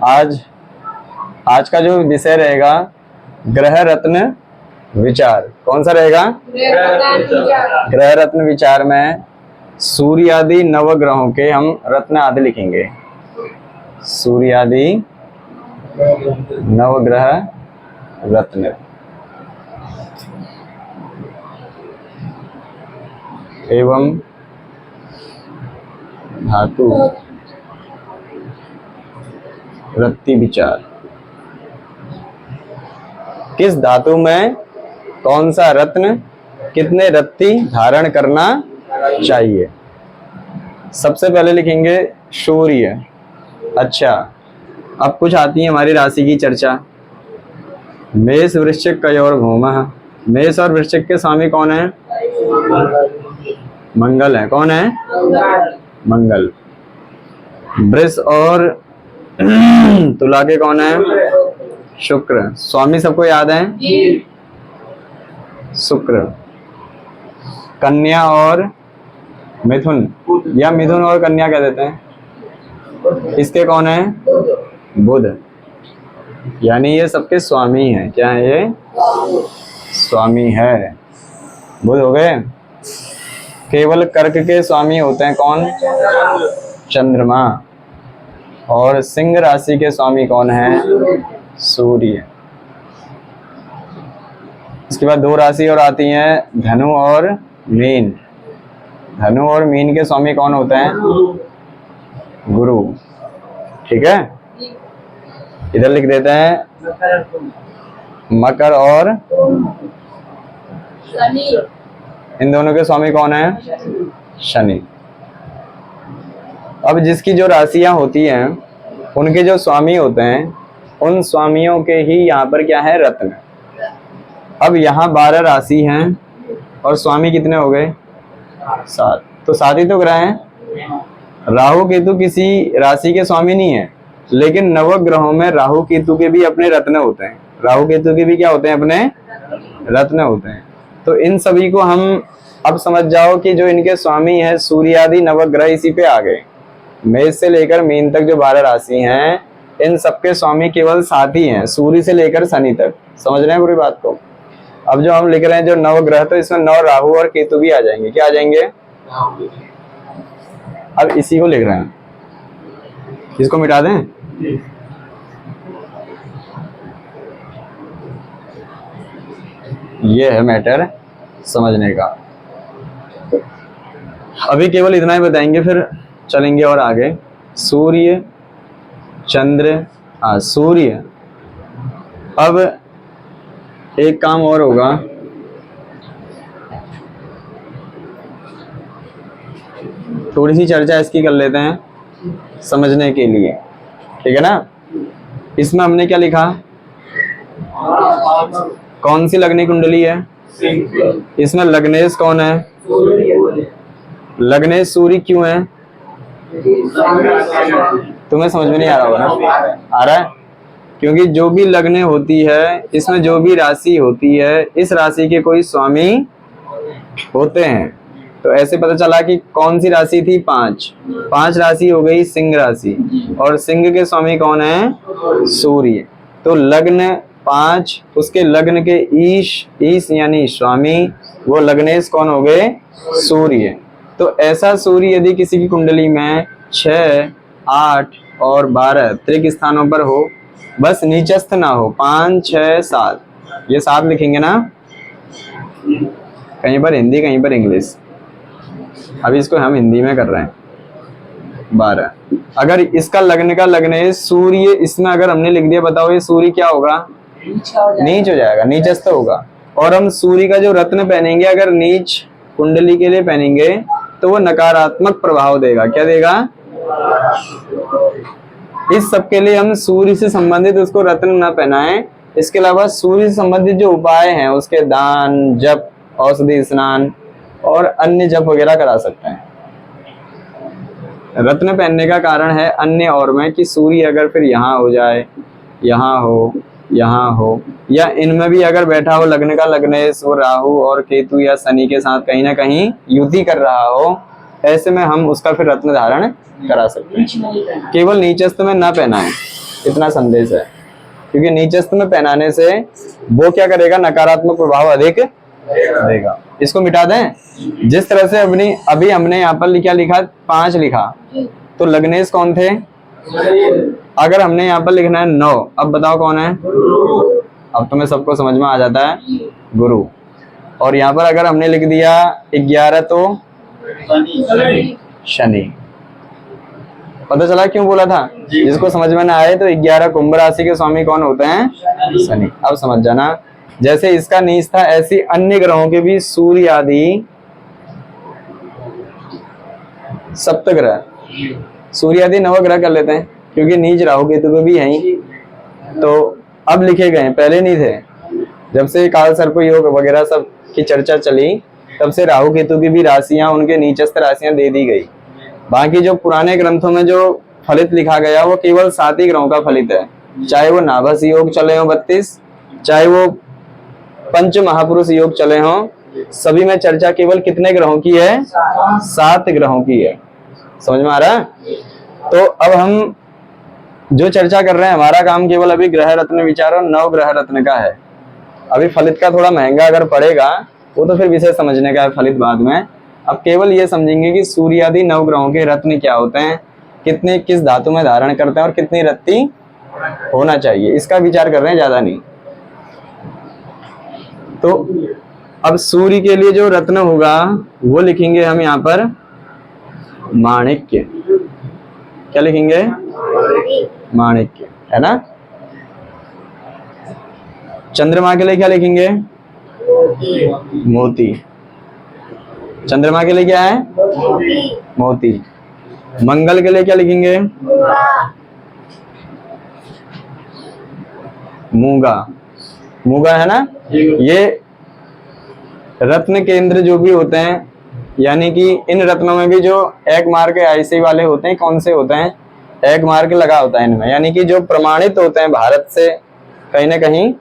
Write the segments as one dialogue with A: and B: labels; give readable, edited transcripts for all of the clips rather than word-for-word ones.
A: आज आज का जो विषय रहेगा ग्रह रत्न विचार। कौन सा रहेगा? ग्रह रत्न विचार में सूर्य आदि नवग्रहों के हम रत्न आदि लिखेंगे। सूर्य आदि नवग्रह रत्न एवं धातु रत्ती विचार। किस धातु में कौन सा रत्न कितने रत्ती धारण करना चाहिए? सबसे पहले लिखेंगे सूर्य। अच्छा, अब कुछ आती है हमारी राशि की चर्चा। मेष वृश्चिक कयोर भौमः। मेष और वृश्चिक के स्वामी कौन है? मंगल है। कौन है? मंगल। वृष और तुला के कौन है? शुक्र। स्वामी सबको याद है? शुक्र। कन्या और मिथुन, या मिथुन और कन्या कह देते हैं, इसके कौन है? बुध। यानी ये सबके स्वामी हैं। क्या है ये? स्वामी है। बुध हो गए। केवल कर्क के स्वामी होते हैं कौन? चंद्रमा। और सिंह राशि के स्वामी कौन है? सूर्य। इसके बाद दो राशि और आती हैं, धनु और मीन। धनु और मीन के स्वामी कौन होते हैं? गुरु। ठीक है, इधर लिख देते हैं मकर और इन दोनों के स्वामी कौन है? शनि। अब जिसकी जो राशियां होती हैं उनके जो स्वामी होते हैं उन स्वामियों के ही यहाँ पर क्या है? रत्न। अब यहाँ 12 राशि हैं और स्वामी कितने हो गए? 7। तो 7 ही तो ग्रह हैं। राहु केतु किसी राशि के स्वामी नहीं है, लेकिन नवग्रहों में राहु केतु के भी अपने रत्न होते हैं। राहु केतु के भी क्या होते हैं? अपने रत्न होते हैं। तो इन सभी को हम अब समझ जाओ कि जो इनके स्वामी है सूर्य आदि नवग्रह इसी पे आ गए। मेष से लेकर मीन तक जो 12 राशि हैं इन सबके स्वामी केवल 7 ही हैं, सूर्य से लेकर शनि तक। समझ रहे हैं पूरी बात को? अब जो हम लिख रहे हैं जो नवग्रह, तो इसमें 9 राहु और केतु भी आ जाएंगे। क्या आ जाएंगे? अब इसी को लिख रहे हैं, इसको मिटा दें। ये है मैटर समझने का। अभी केवल इतना ही बताएंगे, फिर चलेंगे और आगे। सूर्य चंद्र, सूर्य। अब एक काम और होगा, थोड़ी सी चर्चा इसकी कर लेते हैं समझने के लिए। ठीक है ना? इसमें हमने क्या लिखा? कौन सी लग्नी कुंडली है? इसमें लग्नेश कौन है? लग्नेश सूर्य क्यों है? तुम्हें समझ में नहीं आ रहा होगा ना? आ रहा है? क्योंकि जो भी लग्न होती है, इसमें जो भी राशि होती है, इस राशि के कोई स्वामी होते हैं। तो ऐसे पता चला कि कौन सी राशि थी? 5 राशि हो गई सिंह राशि, और सिंह के स्वामी कौन है? सूर्य। तो लग्न 5, उसके लग्न के ईश यानी स्वामी, वो लग्नेश कौन हो गए? सूर्य। तो ऐसा सूर्य यदि किसी की कुंडली में 6, 8 और 12 त्रिक स्थानों पर हो, बस नीचस्थ ना हो, 5, 6, 7, ये 7 लिखेंगे ना, कहीं पर हिंदी कहीं पर इंग्लिश। अभी इसको हम हिंदी में कर रहे हैं। 12 अगर इसका लग्न का लग्न है सूर्य, इसमें अगर हमने लिख दिया, बताओ ये सूर्य क्या होगा? नीच हो जाएगा, नीचस्थ होगा। और हम सूर्य का जो रत्न पहनेंगे अगर नीच कुंडली के लिए पहनेंगे तो वो नकारात्मक प्रभाव देगा। क्या देगा? इस सब के लिए हम सूर्य से संबंधित उसको रत्न न पहनाएं। इसके अलावा सूर्य से संबंधित जो उपाय हैं उसके दान, जप, औषधि स्नान और अन्य जप वगैरह करा सकते हैं। रत्न पहनने का कारण है अन्य और में कि सूर्य अगर फिर यहाँ हो जाए, यहाँ हो, यहाँ हो, या इनमें भी अगर बैठा हो लग्न का लग्नेश, वो राहु और केतु या शनि के साथ कहीं ना कहीं युति कर रहा हो, ऐसे में हम उसका फिर रत्न धारण करा सकते हैं। केवल नीचस्थ में ना पहनाएं। इतना संदेश है, क्योंकि नीचस्थ में पहनाने से वो क्या करेगा, नकारात्मक प्रभाव अधिक देगा। इसको मिटा दें। जिस तरह से अभी हमने यहाँ पर क्या लिखा, 5 लिखा, तो लग्नेश कौन थे? अगर हमने यहाँ पर लिखना है 9, अब बताओ कौन है? अब तुम्हें सबको समझ में आ जाता है, गुरु। और यहाँ पर अगर हमने लिख दिया 11 तो शनि। पता चला क्यों बोला था? जिसको समझ में ना आए तो 11 कुंभ राशि के स्वामी कौन होते हैं? शनि। अब समझ जाना, जैसे इसका नीच था ऐसी अन्य ग्रहों के भी सूर्य आदि सप्तग्रह, सूर्य आदि नवग्रह कर लेते हैं, क्योंकि नीच राहु केतु पे भी है ही। तो अब लिखे गए, पहले नहीं थे। जब से काल सर्प योग वगैरह सब की चर्चा चली, तब से राहु केतु की भी राशियां, उनके नीचस्थ राशियां दे दी गई। बाकी जो पुराने ग्रंथों में जो फलित लिखा गया वो केवल 7 ही ग्रहों का फलित है, चाहे वो नाभस योग चले हो 32, चाहे वो पंच महापुरुष योग चले हों, सभी में चर्चा केवल कितने ग्रहों की है? 7 ग्रहों की है। समझ में आ रहा है? तो अब हम जो चर्चा कर रहे हैं, हमारा काम केवल अभी ग्रह रत्न विचार और 9 ग्रह रत्न का है। अभी फलित का थोड़ा महंगा अगर पड़ेगा, वो तो फिर विषय समझने का है, फलित बाद में। अब केवल ये समझेंगे कि सूर्य आदि 9 ग्रहों के रत्न क्या होते हैं, कितने किस धातु में धारण करते हैं और कितनी रत्ती होना चाहिए, इसका विचार कर रहे हैं, ज्यादा नहीं। तो अब सूर्य के लिए जो रत्न होगा वो लिखेंगे हम यहाँ पर माणिक्य। क्या लिखेंगे? माणिक्य, है ना। चंद्रमा के लिए क्या लिखेंगे? मोती। चंद्रमा के लिए क्या है? मोती। मंगल के लिए क्या लिखेंगे? मूंगा। मूंगा, है ना। ये रत्न केंद्र जो भी होते हैं, यानी कि इन रत्नों में भी जो एक मार्क ऐसे वाले होते हैं, कौन से होते हैं? एक मार्क लगा होता है इनमें, यानी कि जो प्रमाणित होते हैं भारत से कहीं ना कहीं,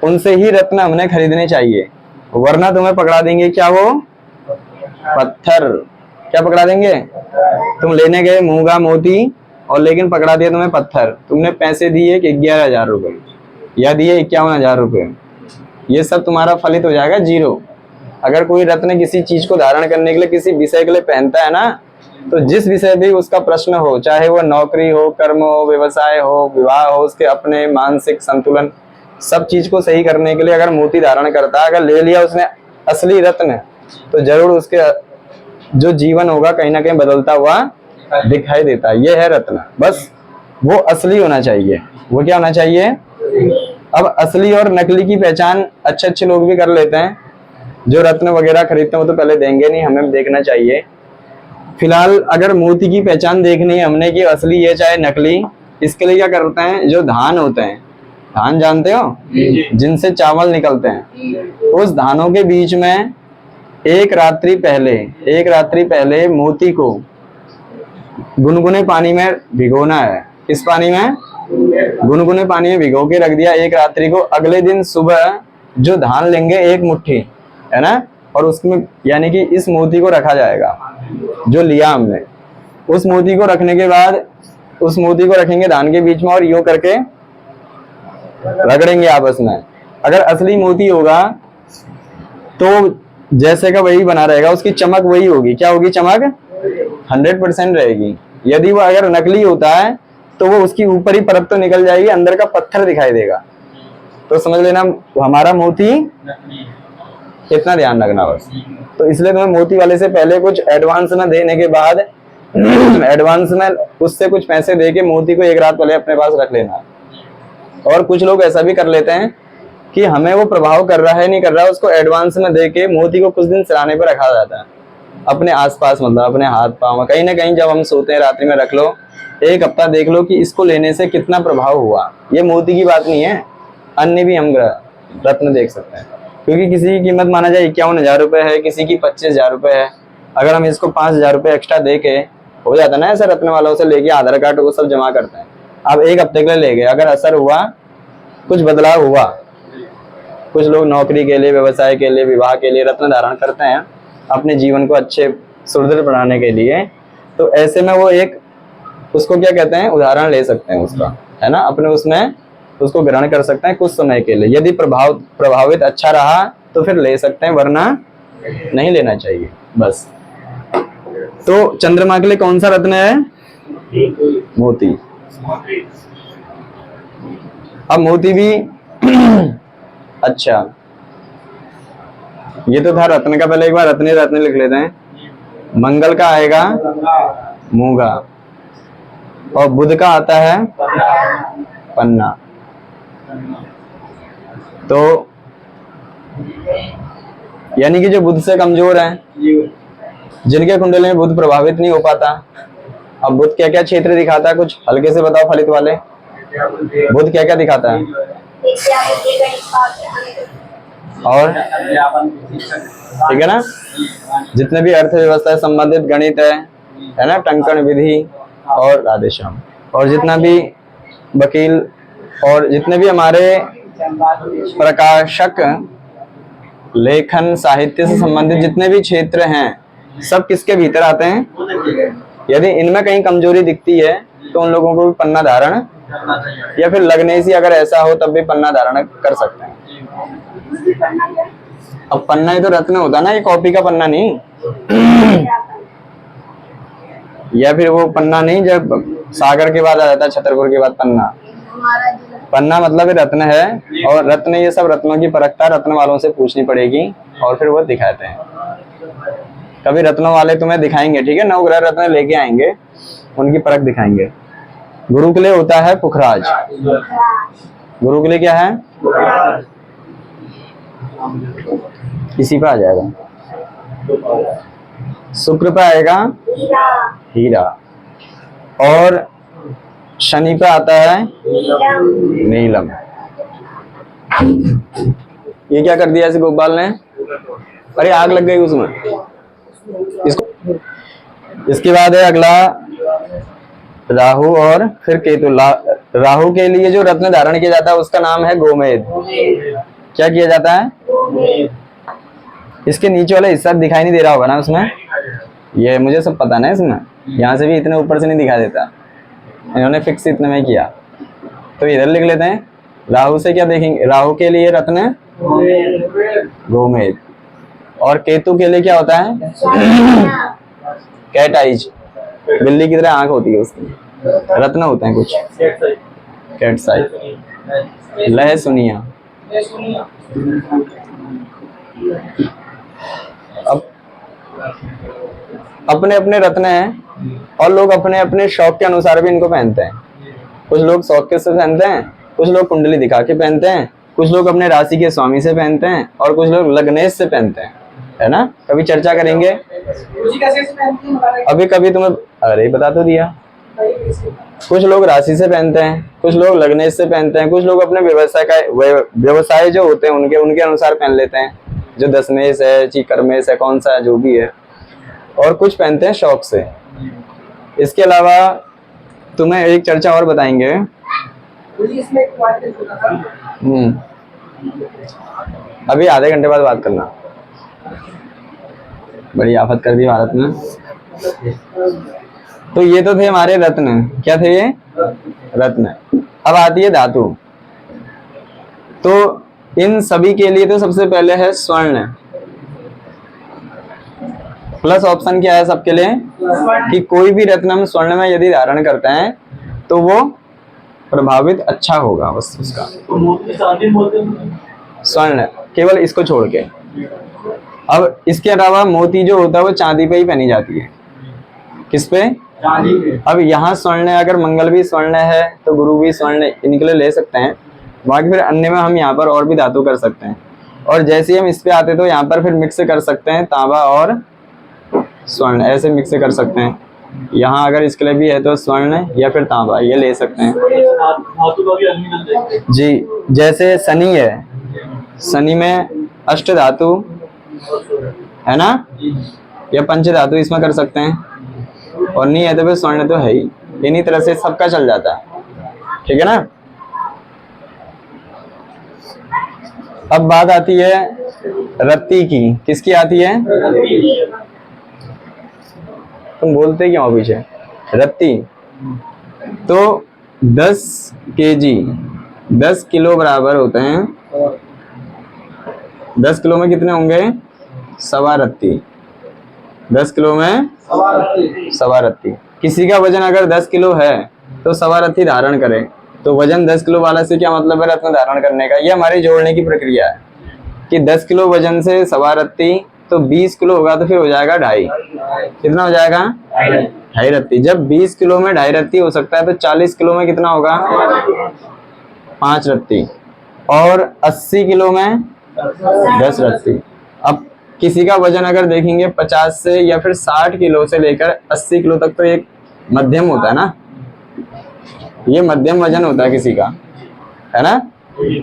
A: उनसे ही रत्न हमने खरीदने चाहिए, वरना तुम्हें पकड़ा देंगे क्या? वो पत्थर। क्या पकड़ा देंगे? तुम लेने गए मूंगा मोती और लेकिन पकड़ा दिया तुम्हें पत्थर। तुमने पैसे दिए कि 11,000 रुपए या दिए 51,000 रुपए, ये सब तुम्हारा फलित हो जाएगा 0। अगर कोई रत्न किसी चीज को धारण करने के लिए, किसी विषय के लिए पहनता है ना, तो जिस विषय भी उसका प्रश्न हो, चाहे वो नौकरी हो, कर्म हो, व्यवसाय हो, विवाह हो, उसके अपने मानसिक संतुलन, सब चीज को सही करने के लिए अगर मोती धारण करता है, अगर ले लिया उसने असली रत्न, तो जरूर उसके जो जीवन होगा कहीं ना कहीं बदलता हुआ दिखाई देता है। ये है रत्न, बस वो असली होना चाहिए। वो क्या होना चाहिए? अब असली और नकली की पहचान अच्छे अच्छे लोग भी कर लेते हैं। जो रत्न वगैरह खरीदते हैं वो तो पहले देंगे नहीं, हमें देखना चाहिए। फिलहाल अगर मोती की पहचान देखनी है हमने कि असली है चाहे नकली, इसके लिए क्या करते हैं? जो धान होते हैं, धान जानते हो, जिनसे चावल निकलते हैं, उस धानों के बीच में एक रात्रि पहले मोती को गुनगुने पानी में भिगोना है। किस पानी में? गुनगुने पानी में भिगो के रख दिया एक रात्रि को। अगले दिन सुबह जो धान लेंगे 1 मुट्ठी, है ना, और उसमें यानी कि इस मोती को रखा जाएगा जो लिया हमने। उस मोती को रखने के बाद उस मोती को रखेंगे धान के बीच में और यूं करके रगड़ेंगे आपस में। अगर असली मोती होगा तो जैसे का वही बना रहेगा, उसकी चमक वही होगी। क्या होगी? चमक 100% रहेगी। यदि वो अगर नकली होता है तो वो उसकी ऊपरी परत तो निकल जाएगी, अंदर का पत्थर दिखाई देगा। तो समझ लेना हमारा मोती, इतना ध्यान रखना बस। तो इसलिए तुम्हें मोती वाले से पहले कुछ एडवांस में देने के बाद एडवांस में उससे कुछ पैसे दे के मोती को 1 रात पहले अपने पास रख लेना। और कुछ लोग ऐसा भी कर लेते हैं कि हमें वो प्रभाव कर रहा है नहीं कर रहा है, उसको एडवांस में दे के मोती को कुछ दिन सिराने पर रखा जाता है अपने आसपास, मतलब अपने हाथ पांव में, कहीं ना कहीं जब हम सोते हैं रात्रि में रख लो। 1 हफ्ता देख लो कि इसको लेने से कितना प्रभाव हुआ। ये मोती की बात नहीं है, अन्य भी हम रत्न देख सकते हैं। क्योंकि किसी की कीमत माना जाए 51,000 रुपए है, किसी की 25,000 रुपए है। अगर हम इसको 5,000 रुपए एक्स्ट्रा दे के, हो जाता है ना ऐसा, रत्न वालों से लेके आधार कार्ड वो सब जमा करते हैं। अब 1 हफ्ते के लिए ले गए, अगर असर हुआ, कुछ बदलाव हुआ, कुछ लोग नौकरी के लिए, व्यवसाय के लिए, विवाह के लिए रत्न धारण करते हैं अपने जीवन को अच्छे सुदृढ़ बनाने के लिए, तो ऐसे में वो एक, उसको क्या कहते हैं, उदाहरण ले सकते हैं उसका। है ना, अपने उसमें उसको ग्रहण कर सकते हैं कुछ समय के लिए। यदि प्रभावित अच्छा रहा तो फिर ले सकते हैं, वरना नहीं लेना चाहिए बस। तो चंद्रमा के लिए कौन सा रत्न है? मोती। अब मोती भी अच्छा, ये तो था रत्न का, पहले एक बार रत्न रत्न लिख लेते हैं। मंगल का आएगा मूंगा, और बुध का आता है पन्ना। तो यानी कि जो बुध से कमजोर है, जिनके कुंडली में बुध प्रभावित नहीं हो पाता। अब बुध क्या क्या क्षेत्र दिखाता है, कुछ हल्के से बताओ फलित वाले। बुध क्या क्या दिखाता है? और ठीक है ना, जितने भी अर्थव्यवस्था से संबंधित गणित है ना, टंकण विधि और राधेश्याम, और जितना भी वकील और जितने भी हमारे प्रकाशक, लेखन साहित्य से संबंधित जितने भी क्षेत्र हैं, सब किसके भीतर आते हैं? यदि इनमें कहीं कमजोरी दिखती है तो उन लोगों को भी पन्ना धारण, या फिर लगने से अगर ऐसा हो तब भी पन्ना धारण कर सकते हैं। अब पन्ना ही तो रत्न होता ना, ये कॉपी का पन्ना नहीं। या फिर वो पन्ना नहीं जब सागर के बाद आ जाता है, छतरपुर के बाद पन्ना। पन्ना मतलब रत्न है, और रत्न, ये सब रत्नों की परखता रत्न वालों से पूछनी पड़ेगी और फिर वो दिखाते हैं। कभी रत्नों वाले तुम्हें दिखाएंगे, ठीक है, 9 ग्रह रत्न लेके आएंगे, उनकी परख दिखाएंगे। गुरु के लिए होता है पुखराज। गुरु के लिए क्या है? इसी पे आ जाएगा। शुक्र पे आएगा हीरा, और शनि पे आता है नीलम। ये क्या कर दिया ऐसे गोपाल ने? अरे आग लग गई उसमें। इसको, इसके बाद है अगला राहु और फिर केतु। राहु के लिए जो रत्न धारण किया जाता है उसका नाम है गोमेद। क्या किया जाता है? इसके नीचे वाला हिस्सा दिखाई नहीं दे रहा होगा ना उसमें, ये मुझे सब पता ना इसमें, यहाँ से भी इतने ऊपर से नहीं दिखा देता, इन्होंने फिक्स इतने में किया। तो इधर लिख लेते हैं। राहु से क्या देखेंगे? राहु के लिए रत्न गोमेद, और केतु के लिए क्या होता है? कैट आइज, बिल्ली की तरह आंख होती है उसकी, रत्न होते हैं कुछ, कैट साइज। लह सुनिया। अब अपने अपने रत्न हैं, और लोग अपने अपने शौक के अनुसार भी इनको पहनते हैं। कुछ लोग शौक के से पहनते हैं, कुछ लोग कुंडली दिखा के पहनते हैं, कुछ लोग अपने राशि के स्वामी से पहनते हैं, और कुछ लोग लग्नेश से पहनते हैं, है ना। कभी चर्चा करेंगे। अभी कभी तुम्हें अरे बता तो दिया। कुछ लोग राशि से पहनते हैं, कुछ लोग लग्नेश से पहनते हैं, कुछ लोग अपने व्यवसाय जो होते हैं उनके अनुसार पहन लेते हैं, जो दशमेश है, चीकरमेश है, कौन सा है, जो भी है, और कुछ पहनते हैं शौक से। इसके अलावा तुम्हें एक चर्चा और बताएंगे। अभी आधे घंटे बाद बात करना। बड़ी आफत कर दी भारत में। तो ये तो थे हमारे रत्न। क्या थे ये? रत्न। अब आती है धातु। तो इन सभी के लिए तो सबसे पहले है स्वर्ण। प्लस ऑप्शन क्या है सबके लिए कि कोई भी रत्न हम स्वर्ण में यदि धारण करते हैं तो वो प्रभावित अच्छा होगा। बस उसका स्वर्ण, केवल इसको छोड़ के। अब इसके अलावा मोती जो होता है वो चांदी पे ही पहनी जाती है। किस पे? चांदी पे। अब यहाँ स्वर्ण है, अगर मंगल भी स्वर्ण है तो गुरु भी स्वर्ण, इनके लिए ले सकते हैं। बाकी फिर अन्य में हम यहाँ पर और भी धातु कर सकते हैं। और जैसे ही हम इस पे आते तो यहाँ पर फिर मिक्स कर सकते हैं तांबा और स्वर्ण, ऐसे मिक्स कर सकते हैं। यहाँ अगर इसके लिए भी है तो स्वर्ण या फिर तांबा, ये ले सकते हैं जी। जैसे शनि है, शनि में अष्ट धातु है ना, या पंच धातु इसमें कर सकते हैं, और नहीं है तो फिर स्वर्ण तो है ही। इन्हीं तरह से सबका चल जाता है, ठीक है ना। अब बात आती है रत्ती की। किसकी आती है? तुम बोलते क्यों पीछे? रत्ती। तो 10 kg 10 किलो बराबर होते हैं, 10 किलो में कितने होंगे? सवा रत्ती। 10 किलो में सवा रत्ती। किसी का वजन अगर 10 किलो है तो सवा रत्ती धारण करे, तो वजन 10 किलो वाला से क्या मतलब है रत्न धारण करने का? ये हमारी जोड़ने की प्रक्रिया है कि 10 किलो वजन से सवा रत्ती, तो 20 किलो होगा तो फिर हो जाएगा ढाई। कितना हो जाएगा? ढाई रत्ती। जब 20 किलो में ढाई रत्ती हो सकता है तो 40 किलो में कितना होगा? 5 रत्ती। और 80 किलो में 10 रत्ती। अब किसी का वजन अगर देखेंगे 50 से या फिर 60 किलो से लेकर 80 किलो तक, तो एक मध्यम होता है ना, ये मध्यम वजन होता है किसी का, है ना।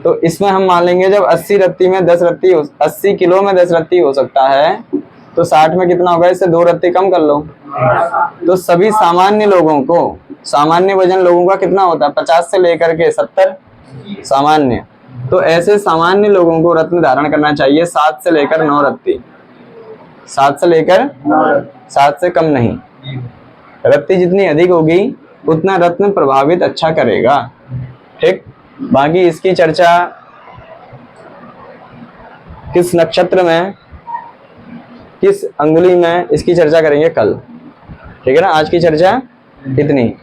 A: तो इसमें हम मान लेंगे जब 80 रत्ती में 10 रत्ती 80 किलो में 10 रत्ती हो सकता है, तो 60 में कितना होगा? इससे 2 रत्ती कम कर लो। तो सभी सामान्य लोगों को, सामान्य वजन लोगों का कितना होता है? 50 से लेकर के 70 सामान्य। तो ऐसे सामान्य लोगों को रत्न धारण करना चाहिए 7 से लेकर 9 रत्ती। 7 से लेकर 7 से कम नहीं। रत्ती जितनी अधिक होगी उतना रत्न प्रभावित अच्छा करेगा। ठीक। बाकी इसकी चर्चा किस नक्षत्र में, किस अंगुली में, इसकी चर्चा करेंगे कल। ठीक है ना। आज की चर्चा इतनी।